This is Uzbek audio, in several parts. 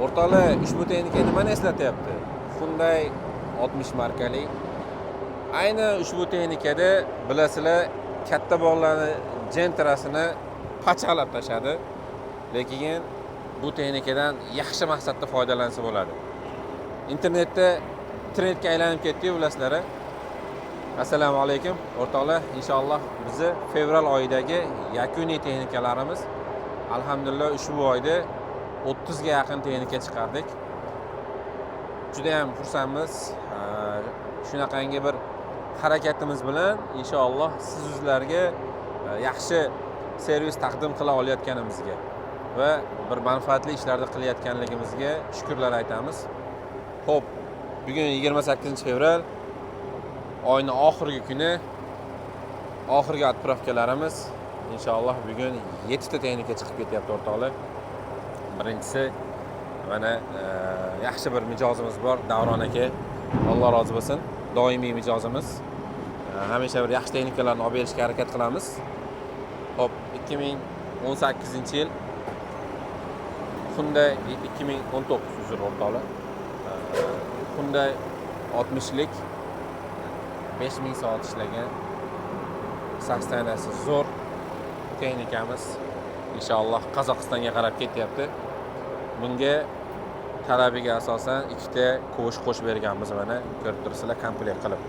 O'rtoqlar, ushbu texnika nimani eslatyapti? Hyundai 60 markali. Ayni ushbu texnikada bilasizlar, katta bog'larni jentrasini pachaqlab tashadi. Lekin bu texnikadan yaxshi maqsadda foydalansa bo'ladi. Internetda trendga aylanib ketdi-yu, bilasizlar. Assalomu alaykum o'rtoqlar. Inshaalloh bizni fevral oyidagi yakuniy texnikalarimiz alhamdulillah ushbu oyda 30 ga yaqin texnika chiqardik. Juda ham xursandmiz. Shunaqangi bir harakatimiz bilan inshaalloh sizlarga yaxshi servis taqdim qila olayotganimizga va bir manfaatli ishlarni qilayotganligimizga shukrlar aytamiz. Xo'p, bugun 28-fevral, oyning oxirgi kuni, oxirgi отправkalarimiz. Inshaalloh bugun 7 ta texnika chiqib ketyapti o'rtoqlar. Birinchisi mana yaxshi bir mijozimiz bor, Davron aka. Alloh rozi bo'lsin. Doimiy mijozimiz. Hamisha bir yaxshi texnikalarni olib berishga harakat qilamiz. Xo'p, 2018-yil Hyundai 2019 uzr o'rtoqlar. Hyundai 60lik 5000 soat ishlagan sastanasi zo'r texnikamiz inshaalloh Qozog'istonga qarab ketyapti. Bunga talabiga asosan 2 ta ko'sh qo'shib berganmiz, mana ko'rib turibsizlar, komplekt qilib.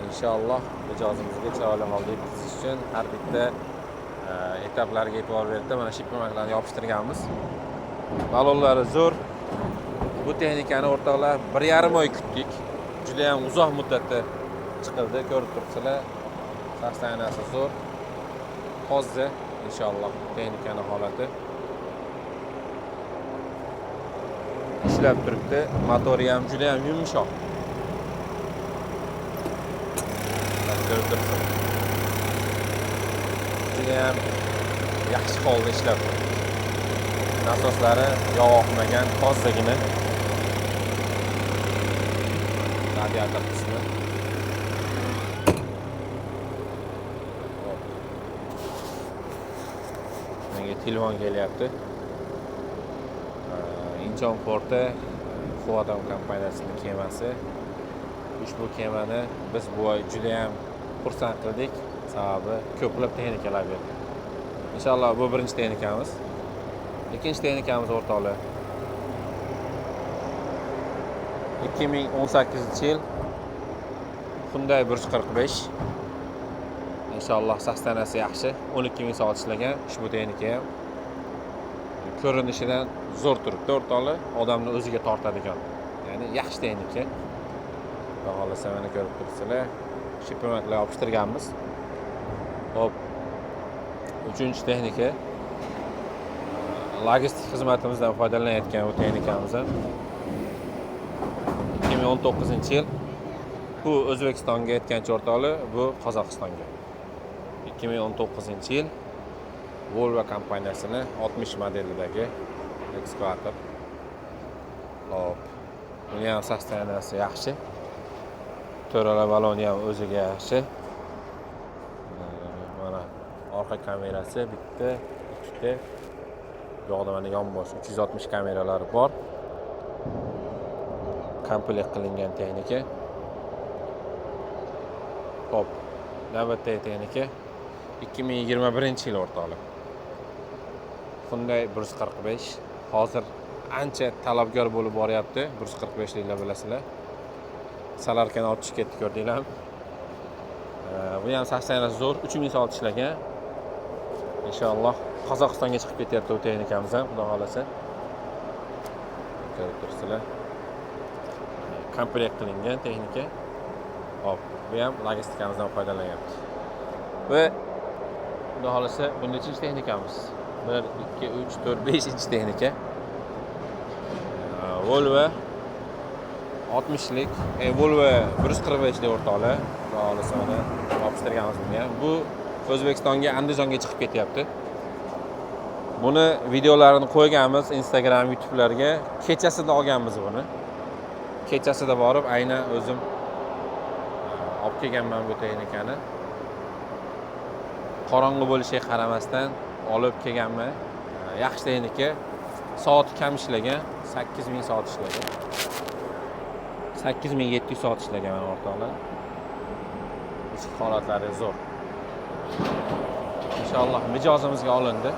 Inshaalloh mijozimizga chiroyli holda yetkazish uchun har bitta etaplarga e'tibor berib, mana shipmalarni yopishtirganmiz. Balonlari zo'r. Bu texnikani o'rtoqlar 1,5 oy kutdik. Juda ham uzoq muddatda chiqildi, ko'rib turibsizlar. Sastanasi zo'r. Hozir inshaalloh texnikani holati ishlab turibdi. Motori ham juda ham yumshoq. Ko'rib turibsizlar. Juda ham yaxshi holda ishlab turibdi. Nasoslari yog' oqmagan, tozagina. Radiator qismi. Menga telefon kelyapti. Incheon porti Huadong kompaniyasining kemasi. Ushbu kemani biz bu oy juda ham xursand qildik. Sababi ko'plab texnikalar berdi. Inshaalloh bu birinchi texnikamiz. Ikkinchi texnikamiz o'rtoqlar 2018-yil Hyundai 145. Inshaalloh sastanasi yaxshi, 12000 soat ishlagan ushbu texnika ham ko'rinishidan zo'r turibdi o'rtoqlar, odamni o'ziga tortadigan. Ya'ni yaxshi texnika. Xohlasa mana ko'rib turibsizlar, shipmentlar yopishtirganmiz. Hop. Uchinchi texnika logistik xizmatimizdan foydalanayotgan bu texnikamizdan 2019-yil bu O'zbekistonga yetgancha o'rtoqlar, bu Qozog'istonga. 2019-yil Volvo kompaniyasining 60 modelidagi ekskavator. Hop. Buni ham sastanasi yaxshi. To'rala baloni ham o'ziga yaxshi. Mana orqa kamerasi bitta, ikkita. Yo'qda mana yonbosh 360 kameralari bor. Komplekt qilingan texnika. Hop. Navbatdagi texnika 2021-yil o'rtoqlar. Hyundai 145. Hozir ancha talabgor bo'lib boryapti 145liklar bilasizlar. Salarkani olib chiqib ketdi, ko'rdinglarmi? Bu ham sastanasi zo'r, 3000 soat ishlagan. Inshaalloh Qozog'istonga chiqib ketyapti bu texnikamiz ham, xudo xolasa. Ko'rib turibsizlar. Komplekt qilingan texnika. Hop, bu ham logistikamizdan foydalanyapti. Va xudo xolasa bu nechinchi texnikamiz? 1 2 3 4 5-chi texnika. Volvo 60lik, Volvo 145lik o'rtoqlar. Xudo xolasa mana yopishtirganmiz buni ham. Bu O'zbekistonga, Andijonga chiqib ketyapti. Buni videolarini qo'yganmiz Instagram, YouTube'larga. Kechasida olganmiz buni. Kechasida borib, aynan o'zim olib kelganman bu texnikani. Qorong'i bo'lishiga qaramasdan olib kelganman. Yaxshi texnika. Soati kam ishlagan, 8000 soat ishlagan. 8700 soat ishlagan mana o'rtoqlar. Ichki holatlari zo'r. Inshaalloh mijozimizga olindi.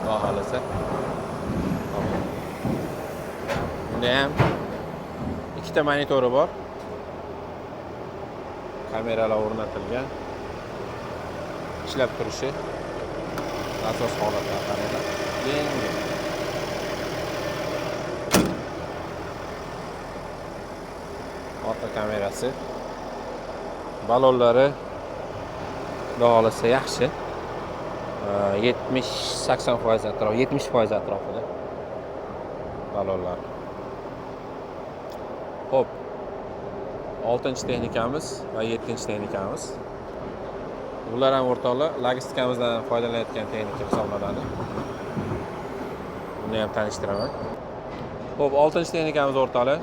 Xudo xolasa. Bunda ham ikkita monitori bor. Kameralar o'rnatilgan. Ishlab turishi. Asos holatlar qaranglar. Yengil. Orqa kamerasi. Balonlari xudo xolasa yaxshi. 70-80% atrof, 70% atrofida balonlar. Xo'p. 6-texnikamiz va 7-texnikamiz. Ular ham o'rtoqlar logistikamizdan foydalanayotgan texnika hisoblanadi. Buni ham tanishtiraman. Xo'p, 6-texnikamiz o'rtoqlar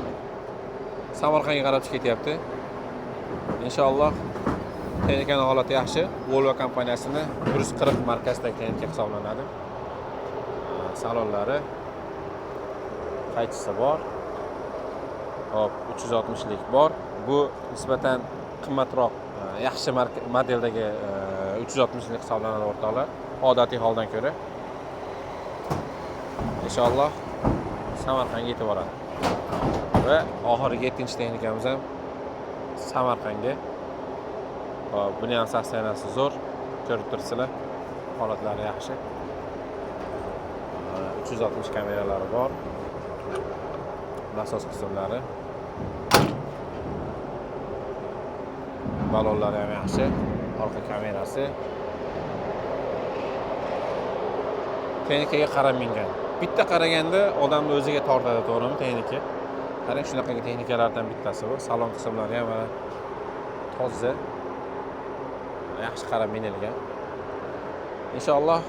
Samarqandga qarab ketyapti. Inshaalloh texnikaning holati yaxshi. Volvo kompaniyasining 140 markasidagi texnika hisoblanadi. Salonlari qaychisi bor. Hop, 360 lik bor. Bu nisbatan qimmatroq, yaxshi modeldagi 360 lik hisoblanadi o'rtoqlar. Odatiy holdan ko'ra. Inshaalloh Samarqandga yetib boradi. Va oxirgi 7-texnikamiz ham Samarqandga. Buni ham sostenasi zo'r. Ko'rib turibsizlar. Holatlari yaxshi. 360 kameralari bor. Nasos qismlari. Balonlari ham yaxshi. Orqa kamerasi. Texnikaga qarab mingan. Bitta qaraganda odamni o'ziga tortadi, to'g'rimi, texnika? Qarang, shunaqangi texnikalardan bittasi bu. Salon qismlari ham mana toza. Yaxshi qarab minilgan. Inshaalloh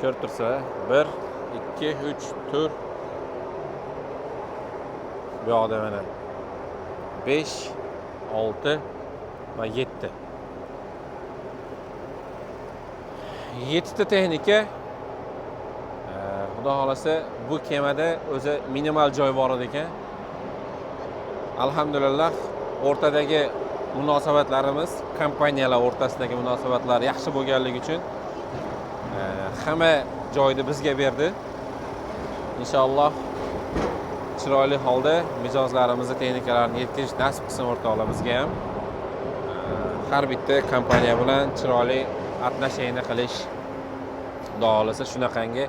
ko'rib turibsizlar. 1, 2, 3, 4. Bu yoqda mana 5, 6 va 7. 7 ta texnika. Xudo xolasa bu kemada o'zi minimal joy bor ekan. Alhamdulillah o'rtadagi munosabatlarimiz, kompaniyalar o'rtasidagi munosabatlar yaxshi bo'lganligi uchun hamma joyni bizga berdi. Inshaalloh chiroyli holda mijozlarimizni texnikalarini yetkazish nasib qilsin o'rtoqlar bizga ham. Har bitta kompaniya bilan chiroyli atnashayni qilish, xudo xolasa shunaqangi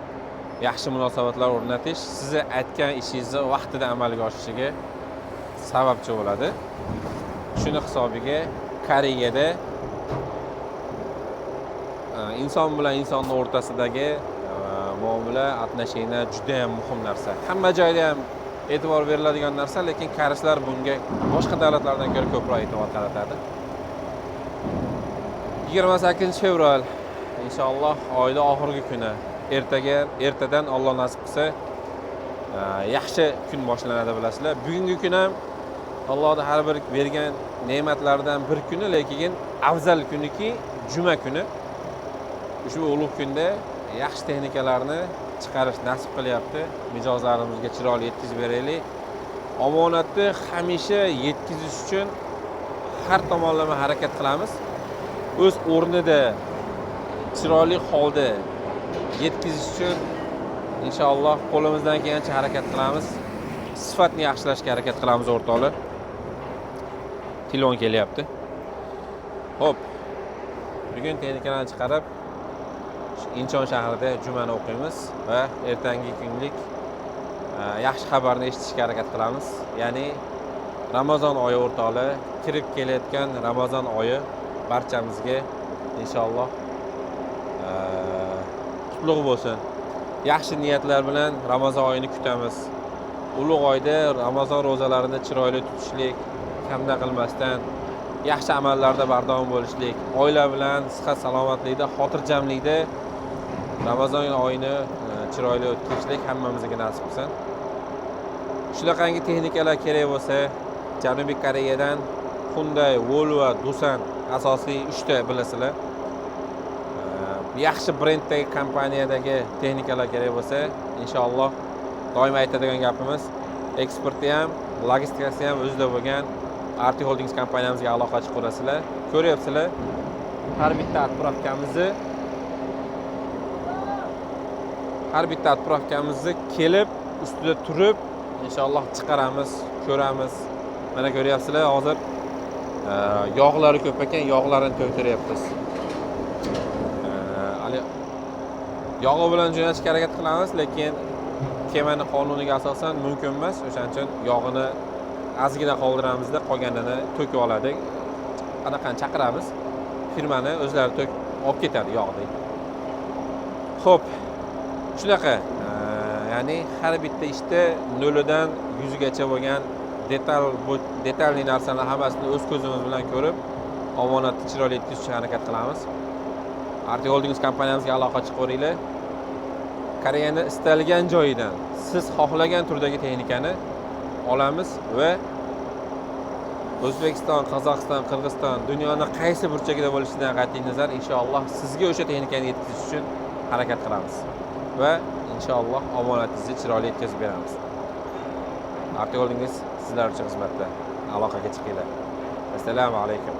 yaxshi munosabatlar o'rnatish sizni aytgan ishingizni vaqtida amalga oshishiga sababchi bo'ladi. Shuni hisobiga Koreyada inson bilan insonning o'rtasidagi muomala, atnashayna juda ham muhim narsa. Hamma joyda ham e'tibor beriladigan narsa, lekin koreyslar bunga boshqa davlatlardan ko'ra ko'proq e'tibor qaratadi. 28 fevral inshaalloh oyning oxirgi kuni. Ertadan Alloh nasib qilsa yaxshi kun boshlanadi bilasizlar. Bugungi kun ham Allohning har bir bergan ne'matlardan bir kuni, lekin afzal kuniki juma kuni. Ushbu ulug' kunda yaxshi texnikalarni chiqarish nasib qilyapti. Mijozlarimizga chiroyli yetkazib beraylik. Omonatni hamisha yetkazish uchun har tomonlama harakat qilamiz. O'z o'rnida chiroyli holda yetkazish uchun inshaalloh qo'limizdan kelgancha harakat qilamiz. Sifatni yaxshilashga harakat qilamiz o'rtoqlar. Telefon kelyapti. Xo'p. Bugun texnikalarni chiqarib Inchon shahrida jumani o'qiymiz va ertangi kunlik yaxshi xabarni eshitishga harakat qilamiz. Ya'ni Ramazon oyi o'rtoqlar, kirib kelayotgan Ramazon oyi barchamizga inshaalloh qutlug' bo'lsin. Yaxshi niyatlar bilan Ramazon oyini kutamiz. Ulug' oyda Ramazon ro'zalarini chiroyli tutishlik, kamda qilmasdan yaxshi amallarda bardavom bo'lishlik, oila bilan sihat salomatlikda, xotirjamlikda Ramazon oyini chiroyli o'tkazishlik hammamizga nasib qilsin. Shunaqangi texnikalar kerak bo'lsa, Janubiy Koreyadan Hyundai, Volvo, Doosan asosiy 3 ta bilasizlar. yaxshi brenddagi kompaniyadagi texnikalar kerak bo'lsa, inshaalloh doim aytadigan gapimiz, eksporti ham, logistikasi ham o'zida bo'lgan Arti Holdings kompaniyamizga aloqa chiqarasizlar. Ko'ryapsizlar, har bitta отправкamizni kelib, ustida turib, inshaalloh chiqaramiz, ko'ramiz. Mana ko'ryapsizlar, hozir yog'lari ko'p ekan, yog'larini to'ytiryapmiz. Hali yog'i bilan jo'natishga harakat qilamiz, lekin kemani qonuniga asosan mumkin emas. O'shaning uchun yog'ini ozgina qoldiramizda, qolganini to'kib oladik. Qanaqani chaqiramiz, firmani o'zlari olib ketadi yog'ni. Xo'p, shunaqa, ya'ni har bitta ishda nolidan 100 gacha bo'lgan detalli narsalarni hammasini o'z ko'zimiz bilan ko'rib, omonatni chiroyli yetkazishga harakat qilamiz. Arti Holdings kompaniyamizga aloqa chiqaringlar. Koreyani istalgan joyidan siz xohlagan turdagi texnikani olamiz va O'zbekiston, Qozog'iston, Qirg'iziston, dunyoning qaysi burchagida bo'lishidan qat'iy nazar inshaalloh sizga o'sha texnikani yetkazish uchun harakat qilamiz va inshaalloh omonatingizni chiroyli yetkazib beramiz. Arti Holdings sizlar uchun xizmatda. Aloqaga chiqinglar. Assalomu alaykum.